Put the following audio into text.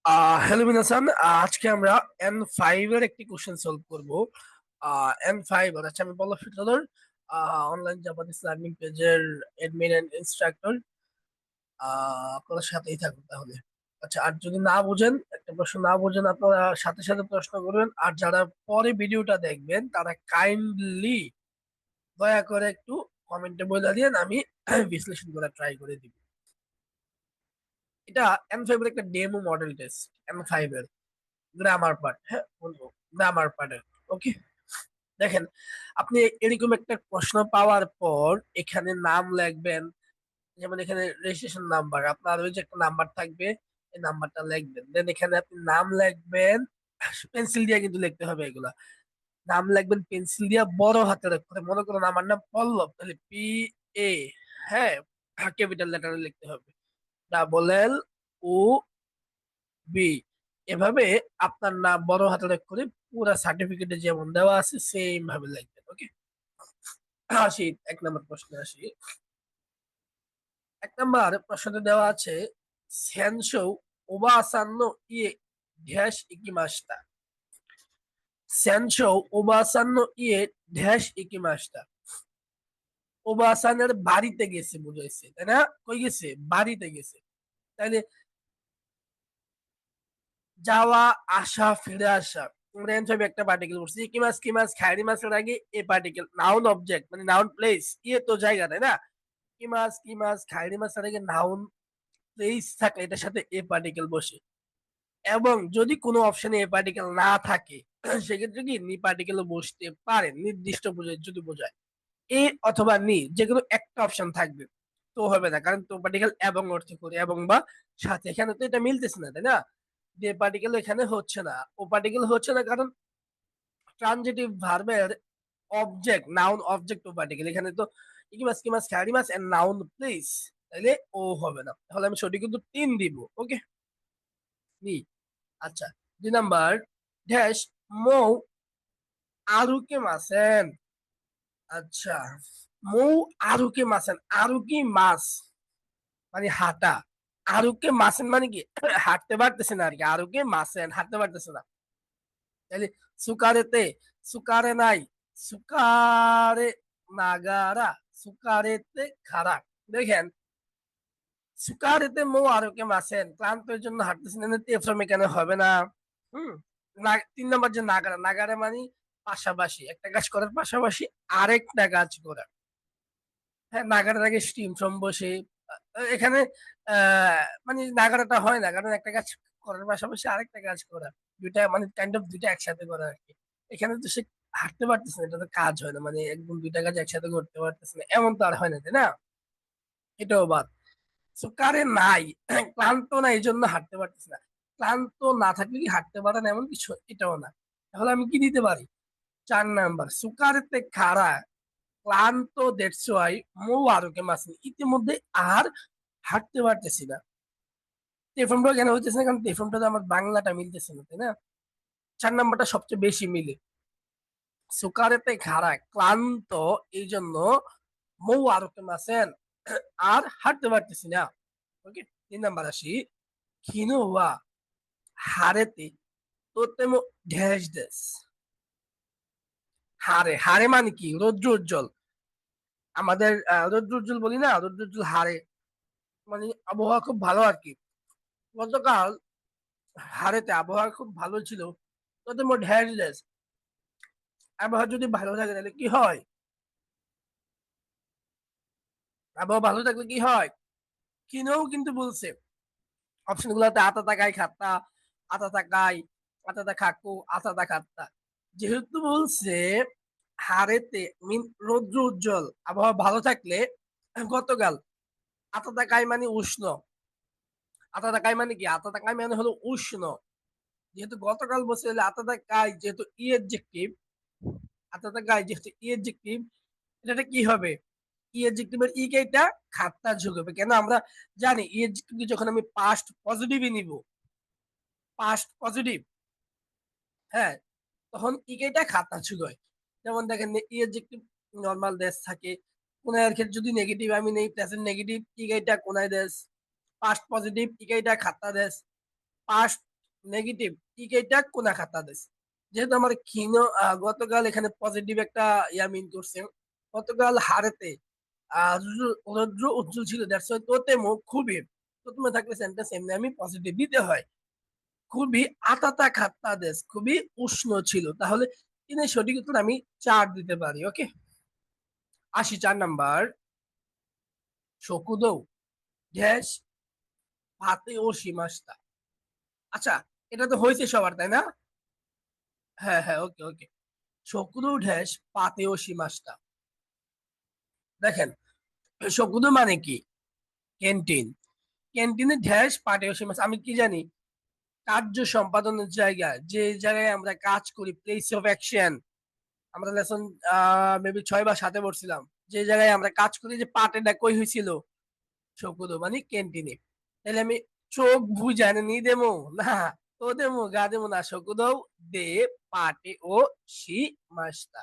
Hello মিনাসান, আজকে আমরা N5 এর একটি কোশ্চেন সলভ করব। N5 আচ্ছা, আমি বলো ফিটলার অনলাইন জাপানিজ লার্নিং পেজের অ্যাডমিন এন্ড ইনস্ট্রাক্টর। আপনার সাথেই থাকুন তাহলে। আচ্ছা, আর যদি না বুঝেন, একটা প্রশ্ন না বুঝেন, আপনারা সাথে সাথে প্রশ্ন করবেন। আর যারা পরে ভিডিওটা দেখবেন তারা কাইন্ডলি দয়া করে একটু কমেন্টে বলে দিন, আমি বিশ্লেষণ করে ট্রাই করে দিব। এটা N5 এর একটা ডেমো মডেল টেস্ট। N5 এর গ্রামার পার্ট, হ্যাঁ বলবো, গ্রামার পার্টের। ওকে, দেখেন, আপনি এরকম একটা প্রশ্ন পাওয়ার পর এখানে নাম লিখবেন। যেমন এখানে রেজিস্ট্রেশন নাম্বার, আপনার ওই যে একটা নাম্বার থাকবে, এই নাম্বারটা লিখবেন। দেন এখানে আপনি নাম লিখবেন, পেন্সিল দিয়ে কিন্তু লিখতে হবে এগুলা। নাম লিখবেন পেন্সিল দিয়ে বড় হাতের অক্ষরে। মনে করুন আমার নাম পল্লব, তাহলে P-A, হ্যাঁ, ক্যাপিটাল লেটারে লিখতে হবে। Double L-O B. এভাবে আপনার নাম বড় হাতের অক্ষরে পুরো সার্টিফিকেটে যেমন দেওয়া আছে সেম ভাবে লিখবেন। ওকে, আসি এক নম্বর প্রশ্নে আসি। এক নম্বর প্রশ্নতে দেওয়া আছে সেনশো ওবাসান্ন ইয়ে ড্যাশ ইকিমাস্তা। সেনশো ওবাসান্ন ইয়ে ড্যাশ ইকিমাস্তা। ওবাসানের বাড়িতে গেছে বুঝাইছে, তাই না? কই গেছে? বাড়িতে গেছে। তাইলে যাওয়া, আসা, ফিরে আসা, রেঞ্জ হবে একটা পার্টিকেল বলছি। কি মাছ কি মাছ খায়রি মাছের আগে এ পার্টিকেল, নাউন অবজেক্ট মানে নাউন প্লেস, ইয়ে তো জায়গা, তাই না? কি মাছ খায়রি মাছের আগে নাউন প্লেস থাকে, এটার সাথে এ পার্টিকেল বসে। এবং যদি কোনো অপশনে এ পার্টিকেল না থাকে সেক্ষেত্রে কি নি পার্টিকেল বসতে পারে, নির্দিষ্ট বোঝায় যদি বোঝায়। এ অথবা নি যে কোনো একটা অপশন থাকবে, তো হবে না, কারণ তো পার্টিকেল এবং অর্থে করে এবং বা সাথে, এখানে তো এটা মিলতেছে না, তাই না? যে পার্টিকেল এখানে হচ্ছে না, ও পার্টিকেল হচ্ছে না, কারণ ট্রানজিটিভ ভার্বের অবজেক্ট নাউন অবজেক্ট ও পার্টিকেল এখানে তো ইকিমাস কিমাস খারিমাস এন্ড নাউন প্লেস, তাইলে ও হবে না। তাহলে আমি সঠিক কিন্তু 3 দিব। ওকে, নি। আচ্ছা, 2 নাম্বার ড্যাশ মৌ আরুকে মাসেন। আচ্ছা, মৌ আরুকে মাসেন, আরু কি মাস মানে হাঁটা, আরুকে মাসেন মানে কি হাঁটতে পারতেছে না আর কি, আরুকে মাসেন হাঁটতে পারতেছে না। তাহলে সুকারেতে, সুকারে নাই, সুকারে নাগারা, সুকারেতে খারাপ। দেখেন, সুকারেতে মো আরোকে মাসেন, ক্লান্তের জন্য হাঁটতেছেন, তেফ্রম এখানে হবে না। হুম, 3 নম্বর যে নাগারা, নাগারা মানে পাশাপাশি, একটা কাজ করার পাশাপাশি আরেকটা কাজ করা। হ্যাঁ, নাগারার আগে স্টিম ফ্রম বসে, এখানে মানে নাগারাটা হয় না, কারণ একটা কাজ করার পাশাপাশি আরেকটা কাজ করা, দুইটা মানে কাইন্ড অফ দুইটা একসাথে করা আর কি। এখানে তো সে হাঁটতে পারতেছে না, এটা তো কাজ হয় না, মানে একদম দুইটা কাজ একসাথে করতে পারতেছে না, এমন তো আর হয় না, তাই না? এটাও বাদ। সুকারে নাই, ক্লান্ত না এই জন্য হাঁটতে পারতেছে না। ক্লান্ত না থাকলে কি হাঁটতে পারে না এমন কিছু, এটাও না। তাহলে আমি কি দিতে পারি? 4 নাম্বার সুকারেতে খাড়া, ক্লান্ত, দ্যাটস ওয়াই মৌ আরোগ্য মাসনি, ইতিমধ্যে আর হাঁটতে পারতেছি না। টেফমটা কেন হইতেছে না? কারণ টেফমটা তো আমার বাংলাটা মিলতেছে না, তাই না? 4 নাম্বারটা সবচেয়ে বেশি মিলে। সুকারেতে খাড়া, ক্লান্ত, এই জন্য মৌ আরোগ্য মাসেন, আর হাঁটতে পারতেছি না। ওকে, 3 নাম্বার আসি। কিনোয়া হারেতে তোতেমো ড্যাশ ড্যাশ। হারে, হারে মানে কি? রৌদ্র উজ্জ্বল। আমাদের রৌদ্র উজ্জ্বল বলি না, রৌদ্র উজ্জ্বল হারে মানে আবহাওয়া খুব ভালো আর কি। গতকাল হারেতে আবহাওয়া খুব ভালো ছিল, তোতেমো ড্যাশ ড্যাশ। আবহাওয়া যদি ভালো থাকে তাহলে কি হয়? আবহাওয়া ভালো থাকলে কি হয়? কিনেও কিন্তু বলছে অপশন গুলাতে আতা তাকাই খাত্তা, আতা তাকাই, আতা তা খাকু, আতা তা খাত্তা। যেহেতু বলছে হারেতে মিন রৌদ্র উজ্জ্বল, আবহাওয়া ভালো থাকলে, গতকাল আতা তাকাই মানে উষ্ণ, আতা তাকাই মানে কি? আতা তাকাই মানে হলো উষ্ণ। যেহেতু গতকাল বলছে আতা তাকাই যেহেতু ই এডজেক্টিভ, আতা তাকাই যেহেতু ই এডজেক্টিভ, এটা কি হবে? ই এডজেক্টিভের ই কে এটা খাত্তা যোগ হবে। কেন? আমরা জানি ই এডজেক্টিভ যখন আমি পাস্ট পজিটিভই নিব, পাস্ট পজিটিভ, হ্যাঁ, তখন ইকেটা খাতা ছিল। যেমন দেখেন ই এডজেক্টিভ নরমাল দেশ থাকে, কোনায় ক্ষেত্রে যদি নেগেটিভ আমি নেই, প্রেজেন্ট নেগেটিভ ইকেটা কোনায় দেশ, পাস্ট পজিটিভ ইকেটা খাতা দেশ, পাস্ট নেগেটিভ ইকেইটা কোনা খাতা দেশ। যেহেতু আমার ক্ষীণ গতকাল এখানে পজিটিভ একটা মিন করছে। গতকাল হারেতে রৌদ্র উজ্জ্বল ছিল। দ্যাটস ওয়াই তোতেমো খুবই। প্রথমে থাকলে সেন্টেন্স এমনি আমি পজিটিভ দিতে হয়। খুবই আতাতা খাত্তা দেশ। খুবই উষ্ণ ছিল। তাহলে ৩ এর সঠিক উত্তর আমি ৪ দিতে পারি। ওকে? আসি ৪ নাম্বার। শকুদৌ ড্যাশ ভাতে ও শিমাস্তা। আচ্ছা, এটা তো হইছে সবার, তাই না? হ্যাঁ, হ্যাঁ। ওকে, ওকে। শকুদৌ ড্যাশ পাতেও শিমাস্তা। দেখেন, শকুদৌ মানে কি? ক্যান্টিন। ক্যান্টিনে ঢ্যাস পাটেও শিমাস্তা। আমি কি জানি? কার্য সম্পাদনের জায়গা। যে জায়গায় আমরা কাজ করি, প্লেস অফ অ্যাকশন। আমরা লেসন মেবি ৬ বা ৭ এ পড়ছিলাম। যে জায়গায় আমরা কাজ করি যে পাটেটা কই হইছিল? শকুদৌ মানে ক্যান্টিনে। তাইলে আমি চোখ বুইজা নি দেমু? না, তো দেমু, গা দেমু না। শকুদৌ দে পাটে ও শি মাস্তা।